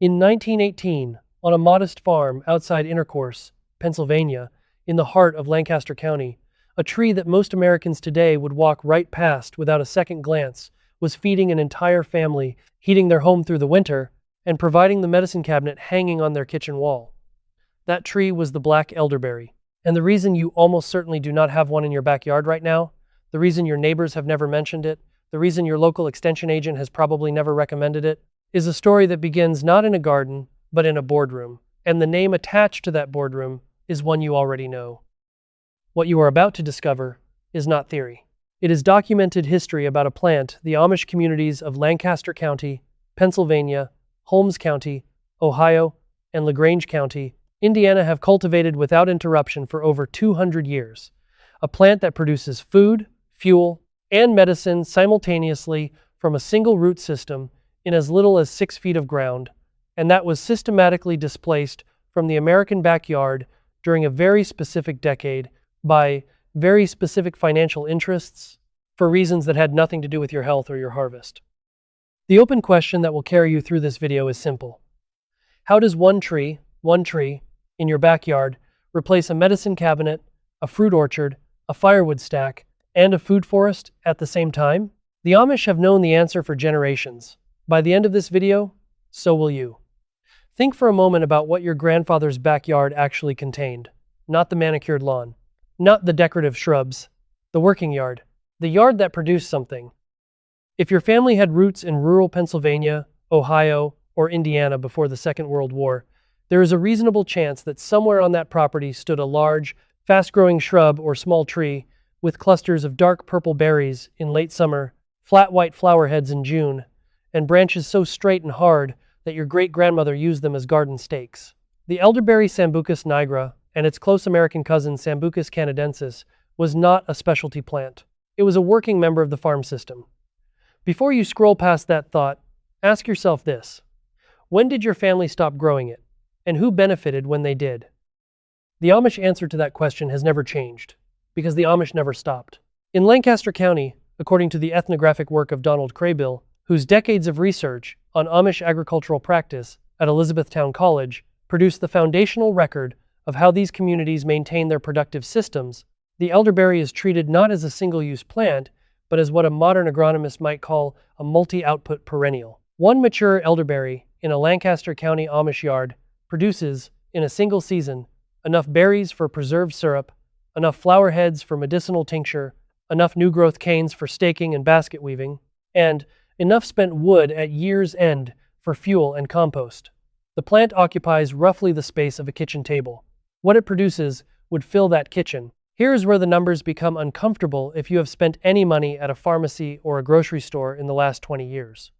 In 1918, on a modest farm outside Intercourse, Pennsylvania, in the heart of Lancaster County, a tree that most Americans today would walk right past without a second glance was feeding an entire family, heating their home through the winter, and providing the medicine cabinet hanging on their kitchen wall. That tree was the black elderberry. And the reason you almost certainly do not have one in your backyard right now, the reason your neighbors have never mentioned it, the reason your local extension agent has probably never recommended it, is a story that begins not in a garden, but in a boardroom. And the name attached to that boardroom is one you already know. What you are about to discover is not theory. It is documented history about a plant the Amish communities of Lancaster County, Pennsylvania, Holmes County, Ohio, and LaGrange County, Indiana have cultivated without interruption for over 200 years. A plant that produces food, fuel, and medicine simultaneously from a single root system in as little as 6 feet of ground, and that was systematically displaced from the American backyard during a very specific decade by very specific financial interests for reasons that had nothing to do with your health or your harvest. The open question that will carry you through this video is simple. How does one tree in your backyard replace a medicine cabinet, a fruit orchard, a firewood stack, and a food forest at the same time? The Amish have known the answer for generations. By the end of this video, so will you. Think for a moment about what your grandfather's backyard actually contained. Not the manicured lawn, not the decorative shrubs, the working yard, the yard that produced something. If your family had roots in rural Pennsylvania, Ohio, or Indiana before the Second World War, there is a reasonable chance that somewhere on that property stood a large, fast-growing shrub or small tree with clusters of dark purple berries in late summer, flat white flower heads in June, and branches so straight and hard that your great-grandmother used them as garden stakes. The elderberry Sambucus nigra and its close American cousin Sambucus canadensis was not a specialty plant. It was a working member of the farm system. Before you scroll past that thought, ask yourself this. When did your family stop growing it? And who benefited when they did? The Amish answer to that question has never changed, because the Amish never stopped. In Lancaster County, according to the ethnographic work of Donald Craybill, whose decades of research on Amish agricultural practice at Elizabethtown College produced the foundational record of how these communities maintain their productive systems, the elderberry is treated not as a single-use plant, but as what a modern agronomist might call a multi-output perennial. One mature elderberry in a Lancaster County Amish yard produces, in a single season, enough berries for preserved syrup, enough flower heads for medicinal tincture, enough new-growth canes for staking and basket weaving, and enough spent wood at year's end for fuel and compost. The plant occupies roughly the space of a kitchen table. What it produces would fill that kitchen. Here is where the numbers become uncomfortable if you have spent any money at a pharmacy or a grocery store in the last 20 years.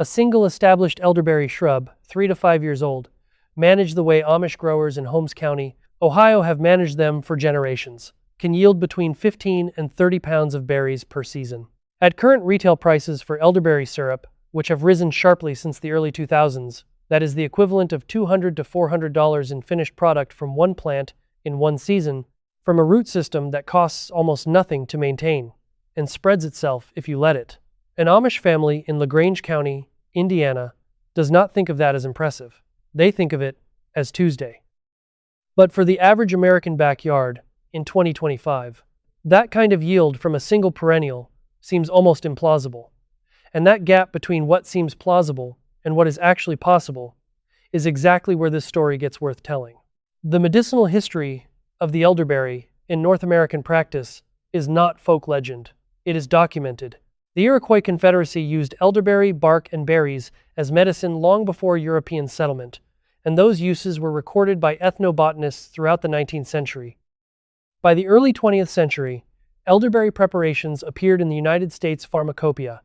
A single established elderberry shrub, 3 to 5 years old, managed the way Amish growers in Holmes County, Ohio have managed them for generations, can yield between 15 and 30 pounds of berries per season. At current retail prices for elderberry syrup, which have risen sharply since the early 2000s, that is the equivalent of $200 to $400 in finished product from one plant in one season, from a root system that costs almost nothing to maintain, and spreads itself if you let it. An Amish family in LaGrange County, Indiana, does not think of that as impressive. They think of it as Tuesday. But for the average American backyard, in 2025, that kind of yield from a single perennial seems almost implausible. And that gap between what seems plausible and what is actually possible is exactly where this story gets worth telling. The medicinal history of the elderberry in North American practice is not folk legend. It is documented. The Iroquois Confederacy used elderberry, bark, and berries as medicine long before European settlement, and those uses were recorded by ethnobotanists throughout the 19th century. By the early 20th century, elderberry preparations appeared in the United States Pharmacopoeia,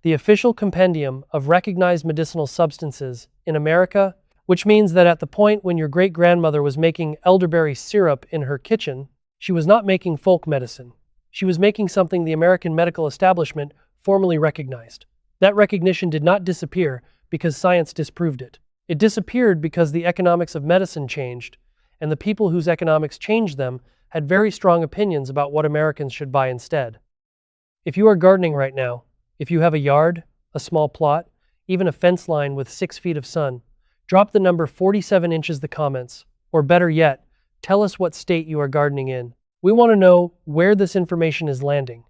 the official compendium of recognized medicinal substances in America, which means that at the point when your great-grandmother was making elderberry syrup in her kitchen, she was not making folk medicine. She was making something the American medical establishment formally recognized. That recognition did not disappear because science disproved it. It disappeared because the economics of medicine changed, and the people whose economics changed them had very strong opinions about what Americans should buy instead. If you are gardening right now, if you have a yard, a small plot, even a fence line with 6 feet of sun, Drop the number 47 inches the comments, or better yet, tell us what state you are gardening in. We want to know where this information is landing,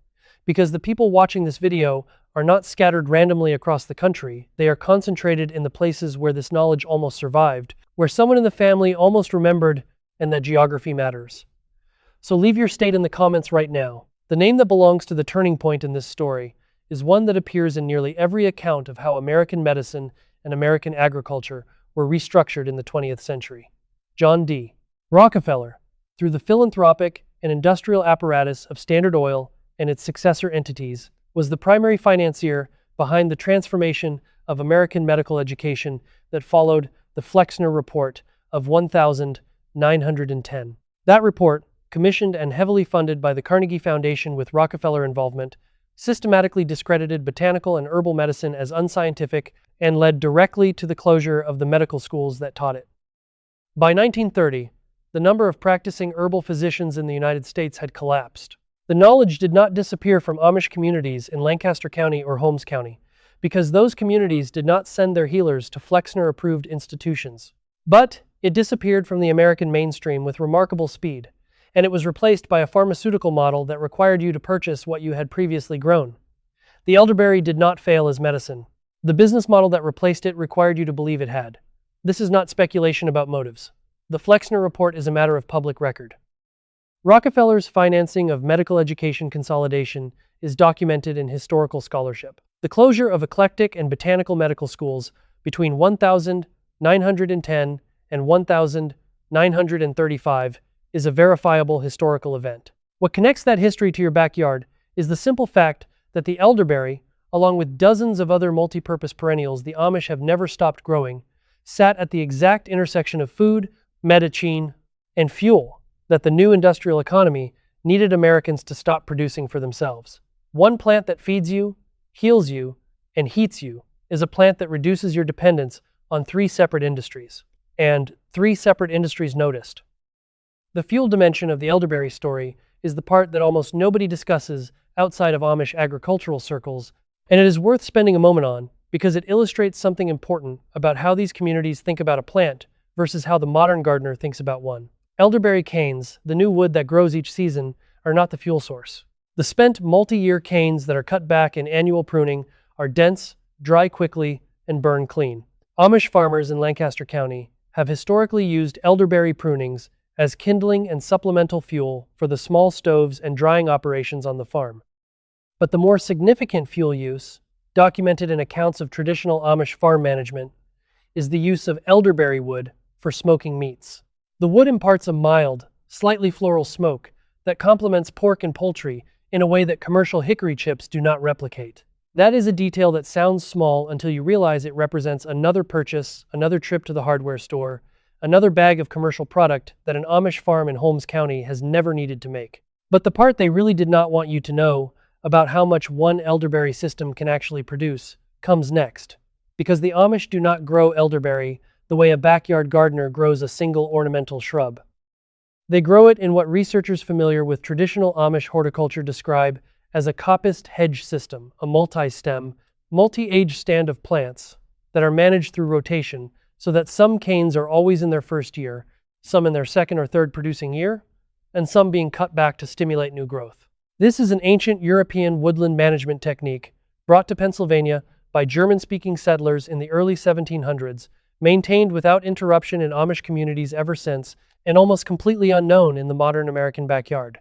because the people watching this video are not scattered randomly across the country. They are concentrated in the places where this knowledge almost survived, where someone in the family almost remembered, and that geography matters. So leave your state in the comments right now. The name that belongs to the turning point in this story is one that appears in nearly every account of how American medicine and American agriculture were restructured in the 20th century. John D. Rockefeller, through the philanthropic and industrial apparatus of Standard Oil and its successor entities, was the primary financier behind the transformation of American medical education that followed the Flexner Report of 1910. That report, commissioned and heavily funded by the Carnegie Foundation with Rockefeller involvement, systematically discredited botanical and herbal medicine as unscientific and led directly to the closure of the medical schools that taught it. By 1930, the number of practicing herbal physicians in the United States had collapsed. The knowledge did not disappear from Amish communities in Lancaster County or Holmes County, because those communities did not send their healers to Flexner-approved institutions. But it disappeared from the American mainstream with remarkable speed, and it was replaced by a pharmaceutical model that required you to purchase what you had previously grown. The elderberry did not fail as medicine. The business model that replaced it required you to believe it had. This is not speculation about motives. The Flexner Report is a matter of public record. Rockefeller's financing of medical education consolidation is documented in historical scholarship. The closure of eclectic and botanical medical schools between 1910 and 1935 is a verifiable historical event. What connects that history to your backyard is the simple fact that the elderberry, along with dozens of other multi-purpose perennials the Amish have never stopped growing, sat at the exact intersection of food, medicine, and fuel that the new industrial economy needed Americans to stop producing for themselves. One plant that feeds you, heals you, and heats you is a plant that reduces your dependence on three separate industries. And three separate industries noticed. The fuel dimension of the elderberry story is the part that almost nobody discusses outside of Amish agricultural circles, and it is worth spending a moment on because it illustrates something important about how these communities think about a plant versus how the modern gardener thinks about one. Elderberry canes, the new wood that grows each season, are not the fuel source. The spent multi-year canes that are cut back in annual pruning are dense, dry quickly, and burn clean. Amish farmers in Lancaster County have historically used elderberry prunings as kindling and supplemental fuel for the small stoves and drying operations on the farm. But the more significant fuel use, documented in accounts of traditional Amish farm management, is the use of elderberry wood for smoking meats. The wood imparts a mild, slightly floral smoke that complements pork and poultry in a way that commercial hickory chips do not replicate. That is a detail that sounds small until you realize it represents another purchase, another trip to the hardware store, another bag of commercial product that an Amish farm in Holmes County has never needed to make. But the part they really did not want you to know about how much one elderberry system can actually produce comes next, because the Amish do not grow elderberry the way a backyard gardener grows a single ornamental shrub. They grow it in what researchers familiar with traditional Amish horticulture describe as a coppiced hedge system, a multi-stem, multi-age stand of plants that are managed through rotation so that some canes are always in their first year, some in their second or third producing year, and some being cut back to stimulate new growth. This is an ancient European woodland management technique brought to Pennsylvania by German-speaking settlers in the early 1700s, maintained without interruption in Amish communities ever since, and almost completely unknown in the modern American backyard.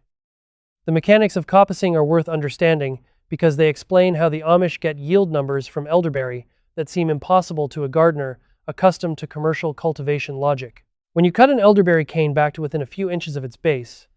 The mechanics of coppicing are worth understanding because they explain how the Amish get yield numbers from elderberry that seem impossible to a gardener accustomed to commercial cultivation logic. When you cut an elderberry cane back to within a few inches of its base,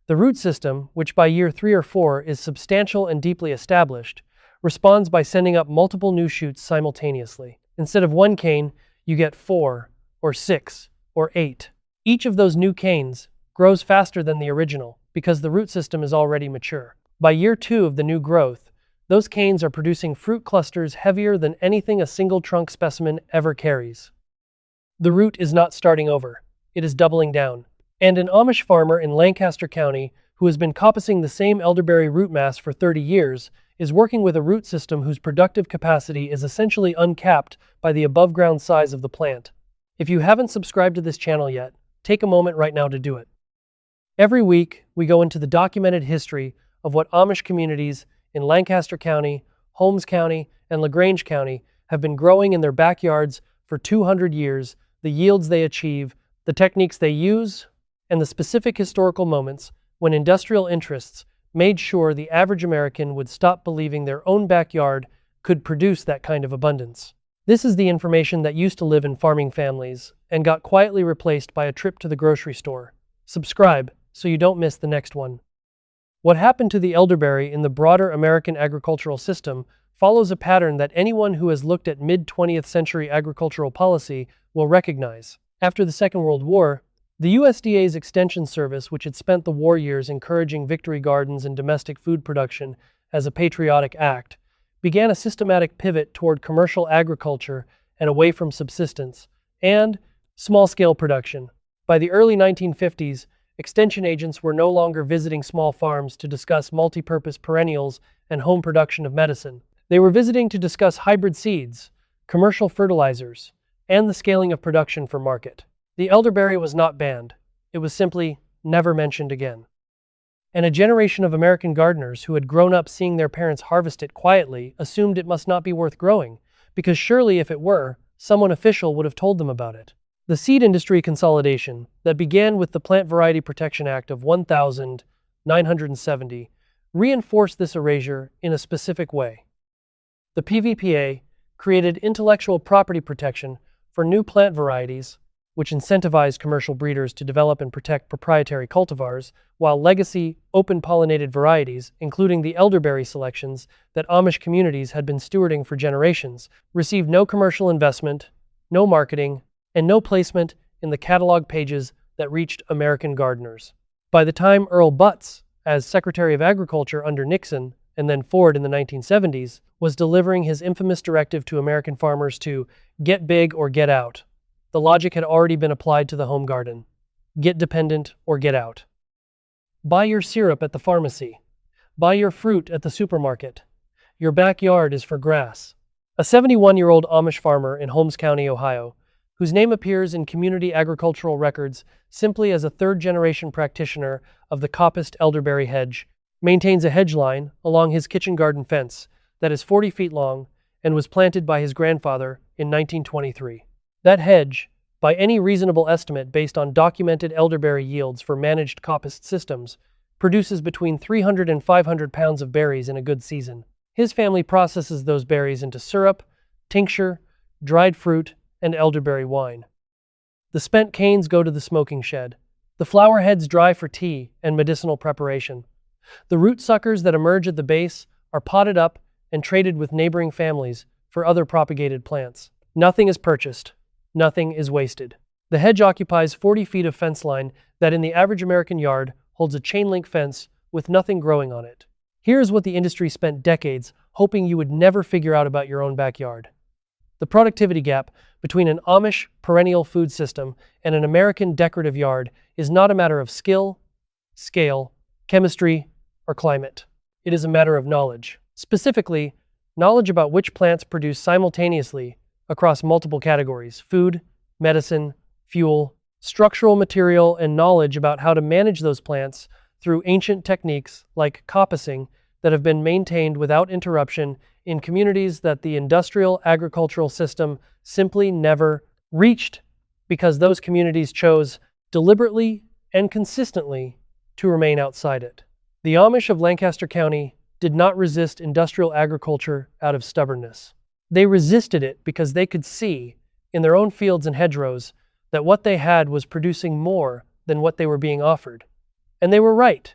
the root system, which by year 3 or 4 is substantial and deeply established, responds by sending up multiple new shoots simultaneously. Instead of one cane, you get 4, or 6, or 8. Each of those new canes grows faster than the original because the root system is already mature. By year 2 of the new growth, those canes are producing fruit clusters heavier than anything a single trunk specimen ever carries. The root is not starting over, it is doubling down. And an Amish farmer in Lancaster County who has been coppicing the same elderberry root mass for 30 years is working with a root system whose productive capacity is essentially uncapped by the above-ground size of the plant. If you haven't subscribed to this channel yet, take a moment right now to do it. Every week, we go into the documented history of what Amish communities in Lancaster County, Holmes County, and LaGrange County have been growing in their backyards for 200 years, the yields they achieve, the techniques they use, and the specific historical moments when industrial interests made sure the average American would stop believing their own backyard could produce that kind of abundance. This is the information that used to live in farming families and got quietly replaced by a trip to the grocery store. Subscribe so you don't miss the next one. What happened to the elderberry in the broader American agricultural system follows a pattern that anyone who has looked at mid-20th century agricultural policy will recognize. After the Second World War, the USDA's Extension Service, which had spent the war years encouraging victory gardens and domestic food production as a patriotic act, began a systematic pivot toward commercial agriculture and away from subsistence and small-scale production. By the early 1950s, extension agents were no longer visiting small farms to discuss multi-purpose perennials and home production of medicine. They were visiting to discuss hybrid seeds, commercial fertilizers, and the scaling of production for market. The elderberry was not banned. It was simply never mentioned again. And a generation of American gardeners who had grown up seeing their parents harvest it quietly assumed it must not be worth growing, because surely if it were, someone official would have told them about it. The seed industry consolidation that began with the Plant Variety Protection Act of 1970 reinforced this erasure in a specific way. The PVPA created intellectual property protection for new plant varieties, which incentivized commercial breeders to develop and protect proprietary cultivars, while legacy, open-pollinated varieties, including the elderberry selections that Amish communities had been stewarding for generations, received no commercial investment, no marketing, and no placement in the catalog pages that reached American gardeners. By the time Earl Butz, as Secretary of Agriculture under Nixon and then Ford in the 1970s, was delivering his infamous directive to American farmers to get big or get out, the logic had already been applied to the home garden. Get dependent or get out. Buy your syrup at the pharmacy. Buy your fruit at the supermarket. Your backyard is for grass. A 71-year-old Amish farmer in Holmes County, Ohio, whose name appears in community agricultural records simply as a third-generation practitioner of the coppiced elderberry hedge, maintains a hedge line along his kitchen garden fence that is 40 feet long and was planted by his grandfather in 1923. That hedge, by any reasonable estimate based on documented elderberry yields for managed coppiced systems, produces between 300 and 500 pounds of berries in a good season. His family processes those berries into syrup, tincture, dried fruit, and elderberry wine. The spent canes go to the smoking shed. The flower heads dry for tea and medicinal preparation. The root suckers that emerge at the base are potted up and traded with neighboring families for other propagated plants. Nothing is purchased. Nothing is wasted. The hedge occupies 40 feet of fence line that in the average American yard holds a chain-link fence with nothing growing on it. Here's what the industry spent decades hoping you would never figure out about your own backyard. The productivity gap between an Amish perennial food system and an American decorative yard is not a matter of skill, scale, chemistry, or climate. It is a matter of knowledge. Specifically, knowledge about which plants produce simultaneously across multiple categories: food, medicine, fuel, structural material, and knowledge about how to manage those plants through ancient techniques like coppicing that have been maintained without interruption in communities that the industrial agricultural system simply never reached because those communities chose deliberately and consistently to remain outside it. The Amish of Lancaster County did not resist industrial agriculture out of stubbornness. They resisted it because they could see, in their own fields and hedgerows, that what they had was producing more than what they were being offered. And they were right.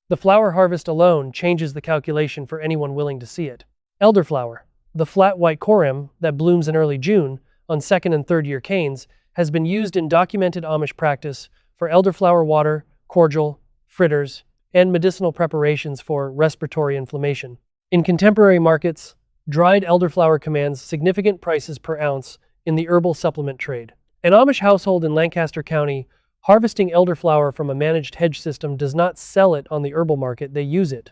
The flower harvest alone changes the calculation for anyone willing to see it. Elderflower, the flat white corymb that blooms in early June on second and third year canes, has been used in documented Amish practice for elderflower water, cordial, fritters, and medicinal preparations for respiratory inflammation. In contemporary markets, dried elderflower commands significant prices per ounce in the herbal supplement trade. An Amish household in Lancaster County harvesting elderflower from a managed hedge system does not sell it on the herbal market, they use it.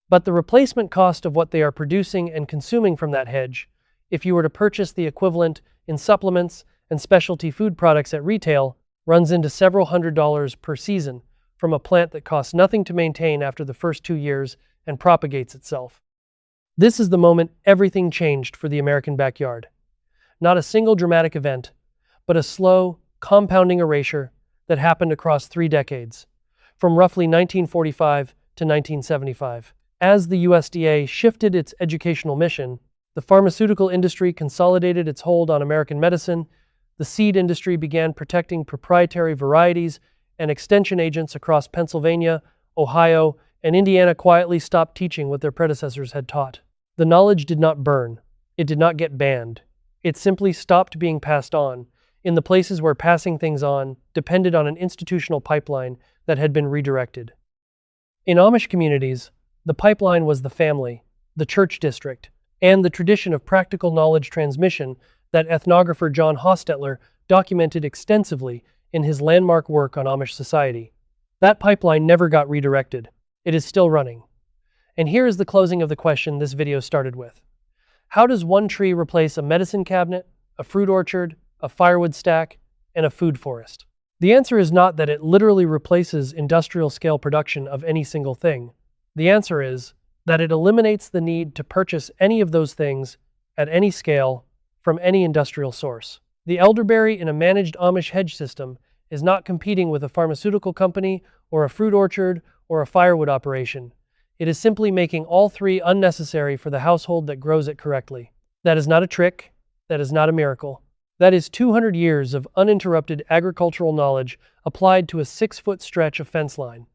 But the replacement cost of what they are producing and consuming from that hedge, if you were to purchase the equivalent in supplements and specialty food products at retail runs into several $100s per season from a plant that costs nothing to maintain after the first 2 years and propagates itself. This is the moment everything changed for the American backyard. Not a single dramatic event, but a slow, compounding erasure that happened across 3 decades, from roughly 1945 to 1975. As the USDA shifted its educational mission, the pharmaceutical industry consolidated its hold on American medicine, the seed industry began protecting proprietary varieties, and extension agents across Pennsylvania, Ohio, and Indiana quietly stopped teaching what their predecessors had taught. The knowledge did not burn. It did not get banned. It simply stopped being passed on in the places where passing things on depended on an institutional pipeline that had been redirected. In Amish communities, the pipeline was the family, the church district, and the tradition of practical knowledge transmission that ethnographer John Hostetler documented extensively in his landmark work on Amish society. That pipeline never got redirected. It is still running. And here is the closing of the question this video started with. How does one tree replace a medicine cabinet, a fruit orchard, a firewood stack, and a food forest? The answer is not that it literally replaces industrial-scale production of any single thing. The answer is that it eliminates the need to purchase any of those things at any scale from any industrial source. The elderberry in a managed Amish hedge system is not competing with a pharmaceutical company or a fruit orchard or a firewood operation. It is simply making all three unnecessary for the household that grows it correctly. That is not a trick. That is not a miracle. That is 200 years of uninterrupted agricultural knowledge applied to a 6-foot stretch of fence line.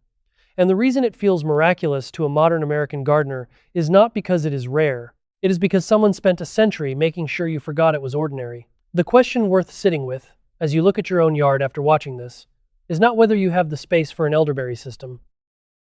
And the reason it feels miraculous to a modern American gardener is not because it is rare. It is because someone spent a century making sure you forgot it was ordinary. The question worth sitting with, as you look at your own yard after watching this, is not whether you have the space for an elderberry system.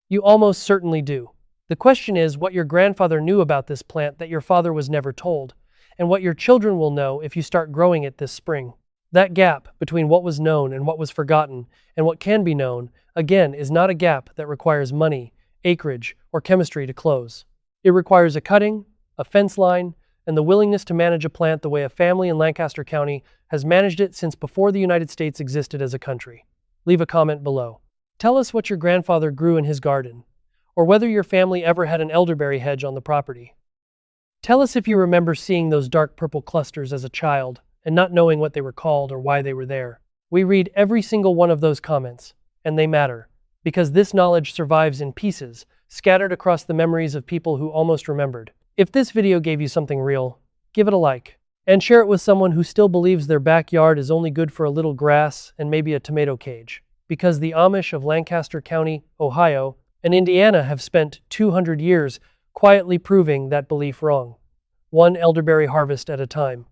You almost certainly do. The question is what your grandfather knew about this plant that your father was never told, and what your children will know if you start growing it this spring. That gap between what was known and what was forgotten, and what can be known, again, is not a gap that requires money, acreage, or chemistry to close. It requires a cutting, a fence line, and the willingness to manage a plant the way a family in Lancaster County has managed it since before the United States existed as a country. Leave a comment below. Tell us what your grandfather grew in his garden, or whether your family ever had an elderberry hedge on the property. Tell us if you remember seeing those dark purple clusters as a child and not knowing what they were called or why they were there. We read every single one of those comments, and they matter, because this knowledge survives in pieces, scattered across the memories of people who almost remembered. If this video gave you something real, give it a like, and share it with someone who still believes their backyard is only good for a little grass and maybe a tomato cage. Because the Amish of Lancaster County, Ohio, and Indiana have spent 200 years quietly proving that belief wrong, one elderberry harvest at a time.